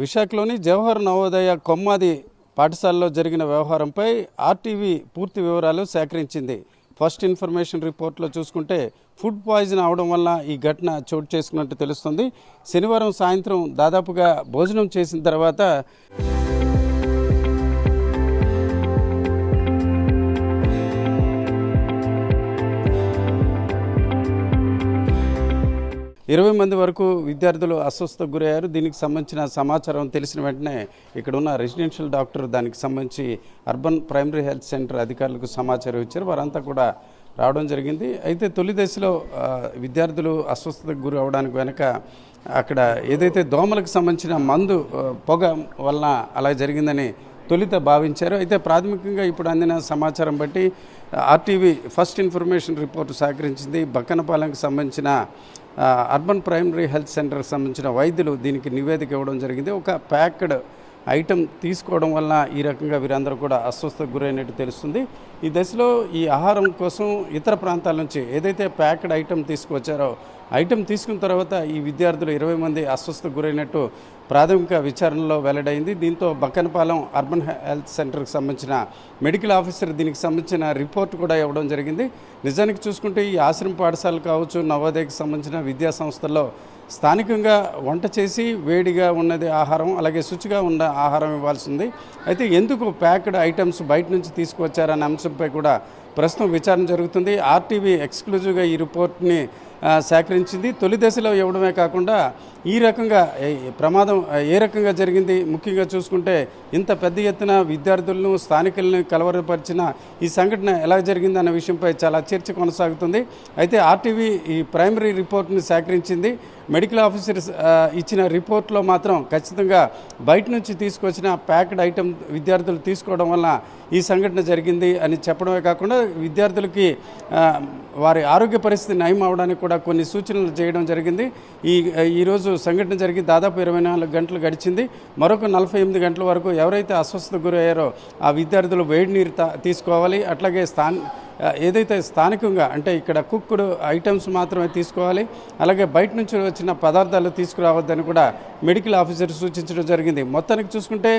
విశాఖలోని జవహర్ నవోదయ కొమ్మాది పాఠశాలలో జరిగిన వ్యవహారంపై ఆర్టీవీ పూర్తి వివరాలు సేకరించింది. ఫస్ట్ ఇన్ఫర్మేషన్ రిపోర్ట్లో చూసుకుంటే ఫుడ్ పాయిజన్ అవడం వల్ల ఈ ఘటన చోటు చేసుకున్నట్టు తెలుస్తుంది. శనివారం సాయంత్రం దాదాపుగా భోజనం చేసిన తర్వాత 20 మంది వరకు విద్యార్థులు అస్వస్థతకు గురయ్యారు. దీనికి సంబంధించిన సమాచారం తెలిసిన వెంటనే ఇక్కడ ఉన్న రెసిడెన్షియల్ డాక్టర్ దానికి సంబంధించి అర్బన్ ప్రైమరీ హెల్త్ సెంటర్ అధికారులకు సమాచారం ఇచ్చారు. వారంతా కూడా రావడం జరిగింది. అయితే తొలి దశలో విద్యార్థులు అస్వస్థతకు గురి అవడానికి వెనక అక్కడ ఏదైతే దోమలకు సంబంధించిన మందు పొగ వలన అలా జరిగిందని తొలిత భావించారు. అయితే ప్రాథమికంగా ఇప్పుడు అందిన సమాచారం బట్టి ఆర్టీవీ ఫస్ట్ ఇన్ఫర్మేషన్ రిపోర్టు సేకరించింది. బక్కనపాలెంకి సంబంధించిన అర్బన్ ప్రైమరీ హెల్త్ సెంటర్కి సంబంధించిన వైద్యులు దీనికి నివేదిక ఇవ్వడం జరిగింది. ఒక ప్యాక్డ్ ఐటెం తీసుకోవడం వల్ల ఈ రకంగా వీరందరూ కూడా అస్వస్థతకు గురైనట్టు తెలుస్తుంది. ఈ దశలో ఈ ఆహారం కోసం ఇతర ప్రాంతాల నుంచి ఏదైతే ప్యాక్డ్ ఐటెం తీసుకువచ్చారో ఐటెం తీసుకున్న తర్వాత ఈ విద్యార్థులు 20 మంది అస్వస్థతకు గురైనట్టు ప్రాథమిక విచారణలో వెల్లడైంది. దీంతో బక్కనపాలెం అర్బన్ హెల్త్ సెంటర్కి సంబంధించిన మెడికల్ ఆఫీసర్ దీనికి సంబంధించిన రిపోర్ట్ కూడా ఇవ్వడం జరిగింది. నిజానికి చూసుకుంటే ఈ ఆశ్రమ పాఠశాలలు కావచ్చు, నవోదయకి సంబంధించిన విద్యా సంస్థల్లో స్థానికంగా వంట చేసి వేడిగా ఉన్నది ఆహారం, అలాగే శుచిగా ఉన్న ఆహారం ఇవ్వాల్సింది. అయితే ఎందుకు ప్యాక్డ్ ఐటమ్స్ బయట నుంచి తీసుకువచ్చారనే అంశంపై కూడా ప్రస్తుతం విచారణ జరుగుతుంది. ఆర్టీవీ ఎక్స్క్లూజివ్గా ఈ రిపోర్ట్ని సేకరించింది. తొలి దశలో ఇవ్వడమే కాకుండా ఈ రకంగా ప్రమాదం ఏ రకంగా జరిగింది, ముఖ్యంగా చూసుకుంటే ఇంత పెద్ద ఎత్తున విద్యార్థులను స్థానికులను కలవరపరిచిన ఈ సంఘటన ఎలా జరిగింది అన్న విషయంపై చాలా చర్చ కొనసాగుతుంది. అయితే ఆర్టీవీ ఈ ప్రైమరీ రిపోర్ట్ని సేకరించింది. మెడికల్ ఆఫీసర్ ఇచ్చిన రిపోర్ట్లో మాత్రం ఖచ్చితంగా బయట నుంచి తీసుకొచ్చిన ప్యాక్డ్ ఐటెం విద్యార్థులు తీసుకోవడం వల్ల ఈ సంఘటన జరిగింది అని చెప్పడమే కాకుండా విద్యార్థులకి వారి ఆరోగ్య పరిస్థితి నయం అవడానికి కూడా కొన్ని సూచనలు చేయడం జరిగింది. ఈరోజు సంఘటన జరిగి దాదాపు 24 గంటలు గడిచింది. మరొక 48 గంటల వరకు ఎవరైతే అస్వస్థతకు గురయ్యారో ఆ విద్యార్థులు వేడి నీరు తీసుకోవాలి. అట్లాగే ఏదైతే స్థానికంగా అంటే ఇక్కడ కుక్డ్ ఐటమ్స్ మాత్రమే తీసుకోవాలి. అలాగే బయట నుంచి వచ్చిన పదార్థాలు తీసుకురావద్దని కూడా మెడికల్ ఆఫీసర్ సూచించడం జరిగింది. మొత్తానికి చూసుకుంటే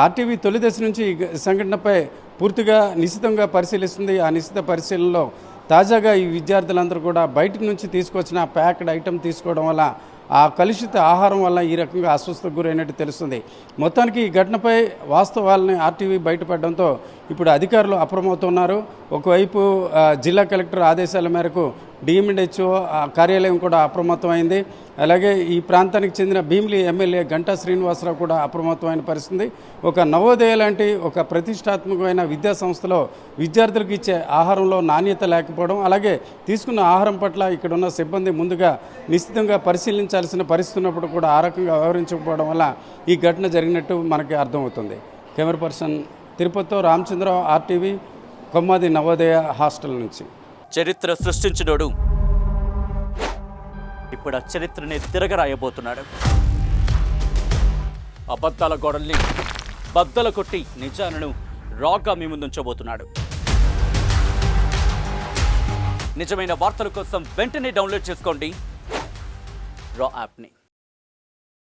ఆర్టీవీ తొలి దశ నుంచి ఈ సంఘటనపై పూర్తిగా నిశితంగా పరిశీలిస్తుంది. ఆ నిశిత పరిశీలనలో తాజాగా ఈ విద్యార్థులందరూ కూడా బయట నుంచి తీసుకొచ్చిన ప్యాక్డ్ ఐటమ్ తీసుకోవడం వల్ల ఆ కలుషిత ఆహారం వల్ల ఈ రకంగా అస్వస్థతకు గురైనట్టు తెలుస్తుంది. మొత్తానికి ఈ ఘటనపై వాస్తవాలని ఆర్టీవీ బయటపడడంతో ఇప్పుడు అధికారులు అప్రమత్తమవుతున్నారు. ఒకవైపు జిల్లా కలెక్టర్ ఆదేశాల మేరకు డిఎండ్హెచ్ఓ కార్యాలయం కూడా అప్రమత్తమైంది. అలాగే ఈ ప్రాంతానికి చెందిన భీమిలి ఎమ్మెల్యే గంటా శ్రీనివాసరావు కూడా అప్రమత్తమైన పరిస్థితి. ఒక నవోదయ లాంటి ఒక ప్రతిష్టాత్మకమైన విద్యా సంస్థలో విద్యార్థులకు ఇచ్చే ఆహారంలో నాణ్యత లేకపోవడం, అలాగే తీసుకున్న ఆహారం పట్ల ఇక్కడ ఉన్న సిబ్బంది ముందుగా నిశ్చితంగా పరిశీలించాల్సిన పరిస్థితి ఉన్నప్పుడు కూడా ఆ రకంగా వ్యవహరించకపోవడం వల్ల ఈ ఘటన జరిగినట్టు మనకి అర్థమవుతుంది. కెమెరా పర్సన్ తిరుపతితో రామచంద్రరావు, ఆర్టీవీ, కొమ్మాది నవోదయ హాస్టల్ నుంచి. చరిత్ర సృష్టించినోడు ఇప్పుడు ఆ చరిత్రని తిరగరాయబోతున్నాడు. అబద్ధాల గోడల్ని బద్దల కొట్టి నిజాలను రాగా మీ ముందుంచబోతున్నాడు. నిజమైన వార్తల కోసం వెంటనే డౌన్లోడ్ చేసుకోండి రా యాప్ని.